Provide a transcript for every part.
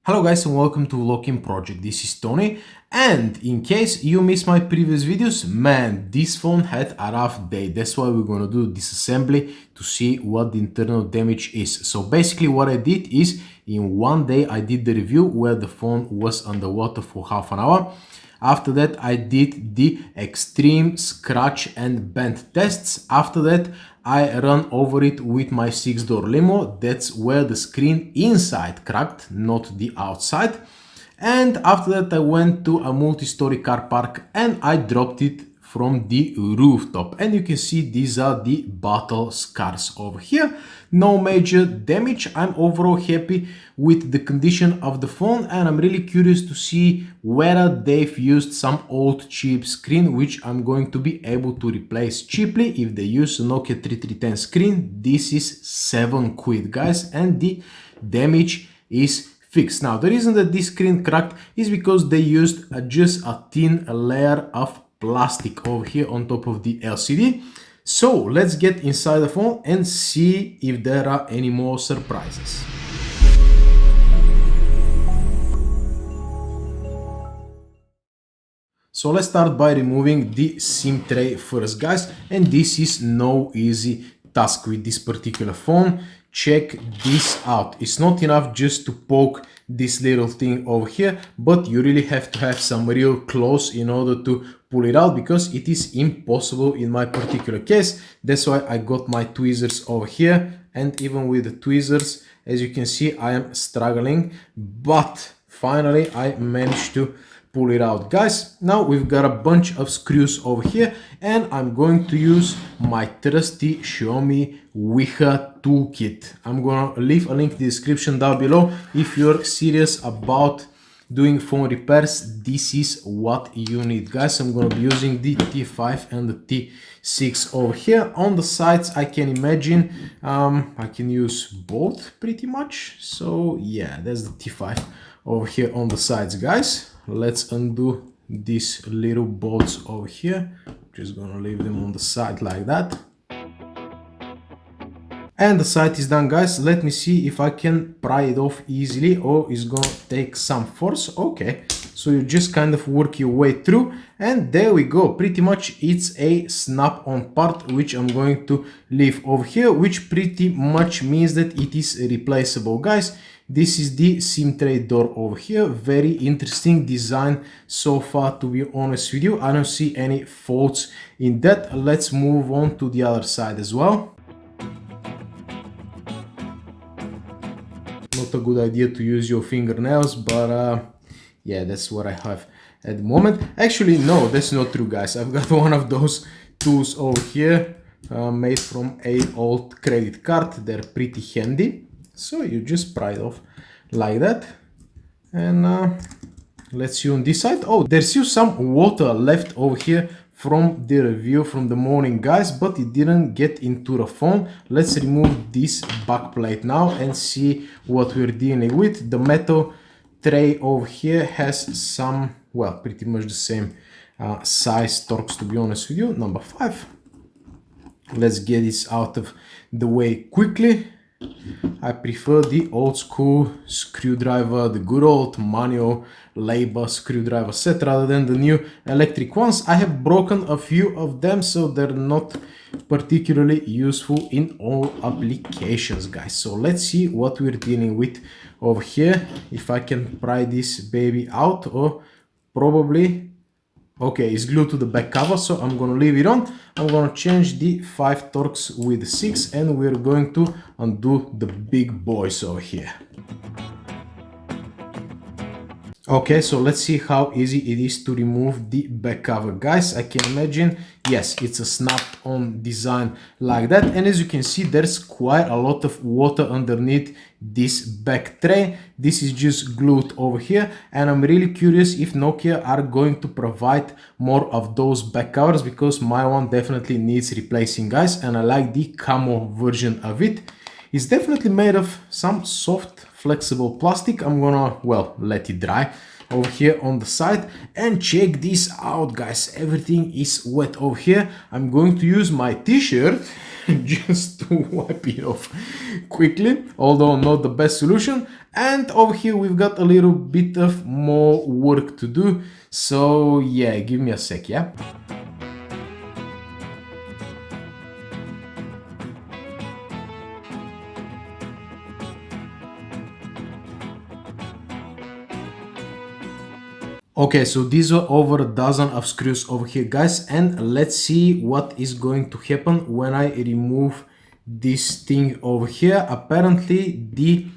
Hello guys and welcome to volokinproject. This is Tony, and in case you missed my previous videos, man, this phone had a rough day. That's why we're gonna do disassembly to see what the internal damage is. So basically what I did is in one day I did the review where the phone was underwater for half an hour. After that I did the extreme scratch and bend tests. After that I ran over it with my 6-door limo. That's where the screen inside cracked, not the outside. And after that I went to a multi-story car park and I dropped it from the rooftop, and you can see these are the battle scars over here. No major damage. I'm overall happy with the condition of the phone, and I'm really curious to see whether they've used some old cheap screen which I'm going to be able to replace cheaply. If they use a Nokia 3310 screen, this is 7 quid guys, and the damage is fixed. Now the reason that this screen cracked is because they used just a thin layer of plastic over here on top of the LCD. So let's get inside the phone and see if there are any more surprises. So let's start by removing the SIM tray first guys, and this is no easy task with this particular phone. Check this out. It's not enough just to poke this little thing over here, but you really have to have some real claws in order to pull it out, because it is impossible in my particular case. That's why I got my tweezers over here, and even with the tweezers, as you can see, I am struggling, but finally I managed to pull it out guys. Now we've got a bunch of screws over here, and I'm going to use my trusty Xiaomi Wiha toolkit. I'm gonna leave a link in the description down below. If you're serious about doing phone repairs, this is what you need guys. I'm gonna be using the T5 and the T6 over here. On the sides I can imagine I can use both pretty much. So yeah, that's the T5 over here on the sides guys. Let's undo these little bolts over here. Just gonna leave them on the side like that. And the side is done guys. Let me see if I can pry it off easily, or it's gonna take some force. Okay, so you just kind of work your way through, and there we go. Pretty much it's a snap-on part which I'm going to leave over here, which pretty much means that it is replaceable guys. This is the SIM tray door over here. Very interesting design so far, to be honest with you. I don't see any faults in that. Let's move on to the other side as well. Not a good idea to use your fingernails, but yeah, that's what I have at the moment. Actually, no, that's not true guys. I've got one of those tools over here made from a old credit card. They're pretty handy. So you just pry it off like that, and let's see on this side. Oh, there's still some water left over here from the review from the morning guys, but it didn't get into the phone. Let's remove this back plate now and see what we're dealing with. The metal tray over here has some, well, pretty much the same size Torx, to be honest with you. Number 5. Let's get this out of the way quickly. I prefer the old school screwdriver, the good old manual labor screwdriver set, rather than the new electric ones. I have broken a few of them, so they're not particularly useful in all applications guys. So let's see what we're dealing with over here. If I can pry this baby out, or probably, okay, it's glued to the back cover, so I'm gonna leave it on. I'm gonna change the 5 Torx with 6, and we're going to undo the big boys over here. Okay, so let's see how easy it is to remove the back cover guys. I can imagine, yes, it's a snap-on design like that, and as you can see, there's quite a lot of water underneath this back tray. This is just glued over here, and I'm really curious if Nokia are going to provide more of those back covers, because my one definitely needs replacing guys, and I like the camo version of it. It's definitely made of some soft flexible plastic. I'm gonna, well, let it dry over here on the side. And check this out, guys, everything is wet over here. I'm going to use my t-shirt just to wipe it off quickly, although not the best solution. And over here we've got a little bit of more work to do, so yeah, give me a sec. Yeah. Okay, so these are over a dozen of screws over here, guys, and let's see what is going to happen when I remove this thing over here. Apparently the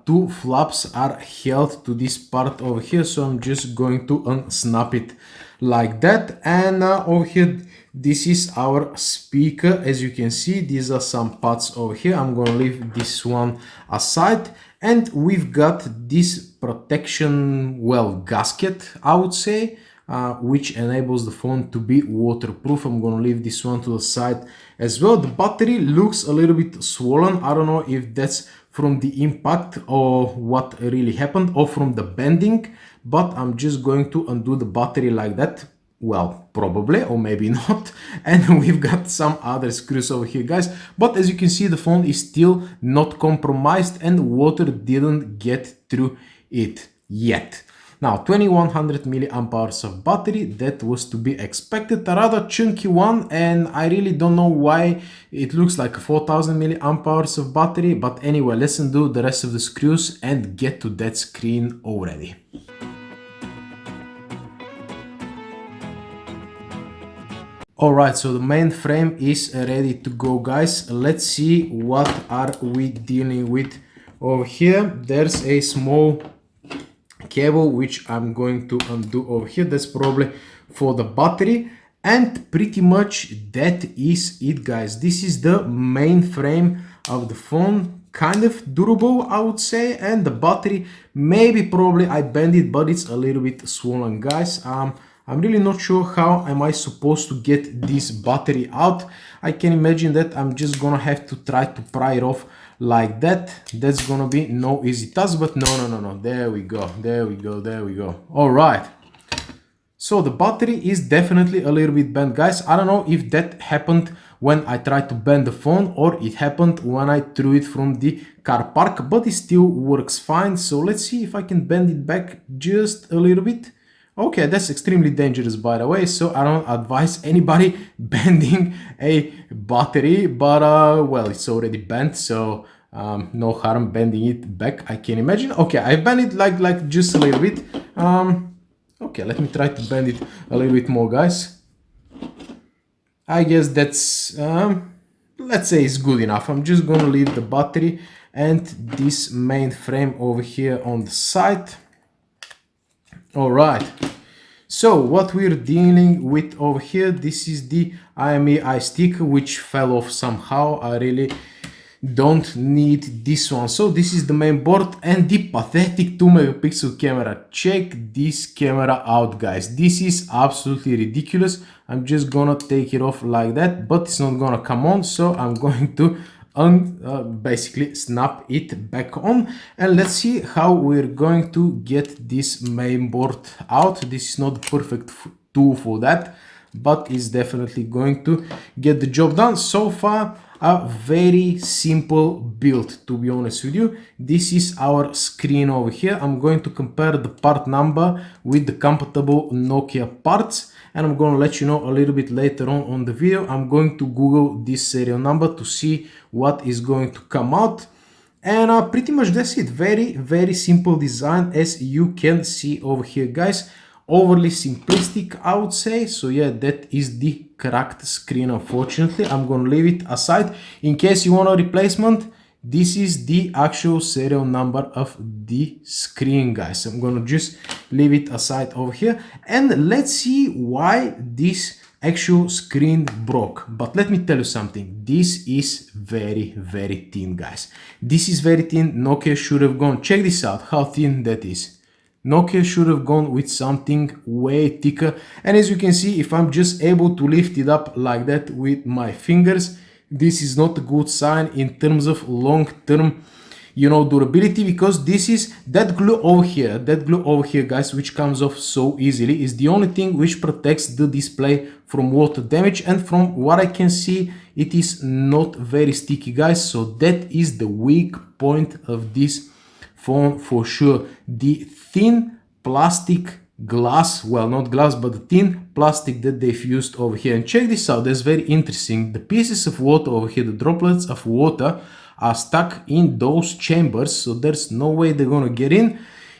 two flaps are held to this part over here, so I'm just going to unsnap it like that. And over here, this is our speaker. As you can see, these are some parts over here. I'm gonna leave this one aside, and we've got this protection, well, gasket, I would say, which enables the phone to be waterproof. I'm gonna leave this one to the side as well. The battery looks a little bit swollen. I don't know if that's from the impact or what really happened, or from the bending, but I'm just going to undo the battery like that. Well, probably, or maybe not. And we've got some other screws over here, guys, but as you can see, the phone is still not compromised and water didn't get through it yet. Now, 2100 milliamp hours of battery, that was to be expected. A rather chunky one, and I really don't know why it looks like 4000 milliamp hours of battery, but anyway, let's undo the rest of the screws and get to that screen already. Alright, so the main frame is ready to go, guys. Let's see what are we dealing with over here. There's a small cable which I'm going to undo over here. That's probably for the battery, and pretty much that is it, guys. This is the main frame of the phone. Kind of durable, I would say, and the battery, maybe probably I bend it, but it's a little bit swollen, guys. I'm really not sure how am I supposed to get this battery out. I can imagine that I'm just gonna have to try to pry it off like that. That's gonna be no easy task, but no, there we go, there we go. All right, so the battery is definitely a little bit bent, guys. I don't know if that happened when I tried to bend the phone or it happened when I threw it from the car park, but it still works fine. So let's see if I can bend it back just a little bit. Okay, that's extremely dangerous, by the way, so I don't advise anybody bending a battery, but well, it's already bent, so no harm bending it back, I can imagine. Okay, I bend it like just a little bit. Okay, let me try to bend it a little bit more, guys. I guess that's let's say it's good enough. I'm just gonna leave the battery and this main frame over here on the side. All right, so what we're dealing with over here, this is the IMEI sticker which fell off somehow. I really don't need this one. So this is the main board and the pathetic 2 megapixel camera. Check this camera out, guys. This is absolutely ridiculous. I'm just gonna take it off like that, but it's not gonna come on, so I'm going to basically snap it back on, and let's see how we're going to get this main board out. This is not the perfect tool for that, but it's definitely going to get the job done. So far, a very simple build, to be honest with you. This is our screen over here. I'm going to compare the part number with the compatible Nokia parts, and I'm going to let you know a little bit later on the video. I'm going to Google this serial number to see what is going to come out, and pretty much that's it. Very simple design, as you can see over here, guys. Overly simplistic, I would say. So yeah, that is the cracked screen, unfortunately. I'm gonna leave it aside. In case you want a replacement, this is the actual serial number of the screen, guys. I'm gonna just leave it aside over here, and let's see why this actual screen broke. But let me tell you something, this is very thin, guys. This is very thin. Nokia should have gone, check this out how thin that is. Nokia should have gone with something way thicker, and as you can see, if I'm just able to lift it up like that with my fingers, this is not a good sign in terms of long-term you know, durability, because this is that glue over here, guys, which comes off so easily, is the only thing which protects the display from water damage. And from what I can see, it is not very sticky, guys, so that is the weak point of this phone for sure. The thin plastic glass, well, not glass, but the thin plastic that they've used over here. And check this out, that's very interesting. The pieces of water over here, the droplets of water, are stuck in those chambers, so there's no way they're gonna get in.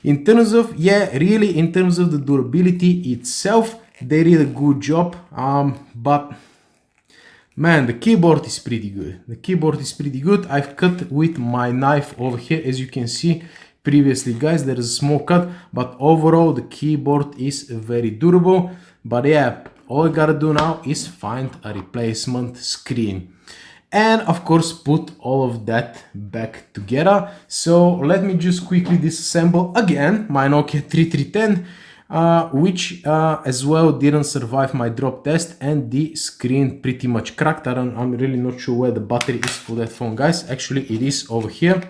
In terms of, yeah, really, in terms of the durability itself, they did a good job. But man, the keyboard is pretty good. The keyboard is pretty good. I've cut with my knife over here, as you can see previously, guys. There is a small cut, but overall the keyboard is very durable. But yeah, all I gotta do now is find a replacement screen, and of course put all of that back together. So let me just quickly disassemble again my Nokia 3310, which as well didn't survive my drop test, and the screen pretty much cracked. I'm really not sure where the battery is for that phone, guys. Actually, it is over here.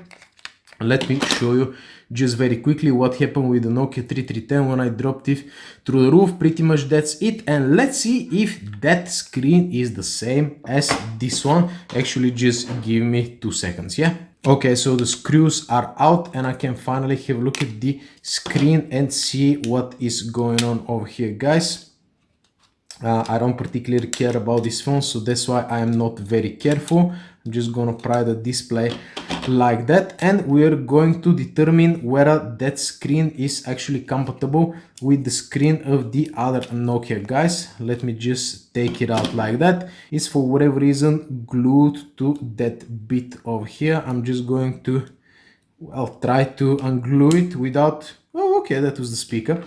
Let me show you just very quickly what happened with the Nokia 3310 when I dropped it through the roof. Pretty much that's it, and let's see if that screen is the same as this one. Actually, just give me 2 seconds, yeah? Okay, so the screws are out and I can finally have a look at the screen and see what is going on over here, guys. I don't particularly care about this phone, so that's why I am not very careful. I'm just gonna pry the display like that, and we're going to determine whether that screen is actually compatible with the screen of the other Nokia, guys. Let me just take it out like that. It's for whatever reason glued to that bit over here. I'm just going to, well, try to unglue it without, oh, okay, that was the speaker.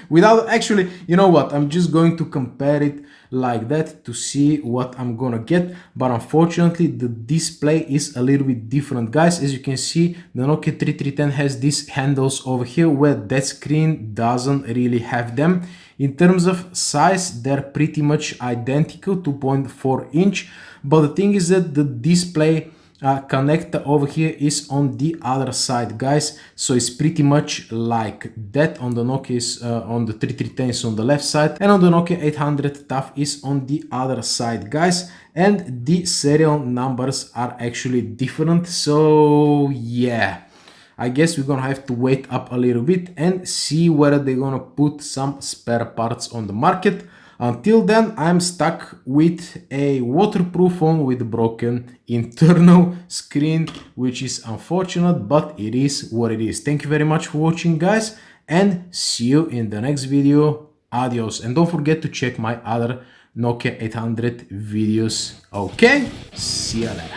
Without actually, you know what, I'm just going to compare it like that to see what I'm gonna get. But unfortunately the display is a little bit different, guys. As you can see, the Nokia 3310 has these handles over here, where that screen doesn't really have them. In terms of size, they're pretty much identical, 2.4 inch, but the thing is that the display connector over here is on the other side, guys. So it's pretty much like that. On the Nokia is on the 3310 is on the left side, and on the Nokia 800 TAF is on the other side, guys. And the serial numbers are actually different. So yeah, I guess we're gonna have to wait up a little bit and see whether they're gonna put some spare parts on the market. Until then, I'm stuck with a waterproof phone with a broken internal screen, which is unfortunate, but it is what it is. Thank you very much for watching, guys, and see you in the next video. Adios. And don't forget to check my other Nokia 800 videos. Okay, see you later.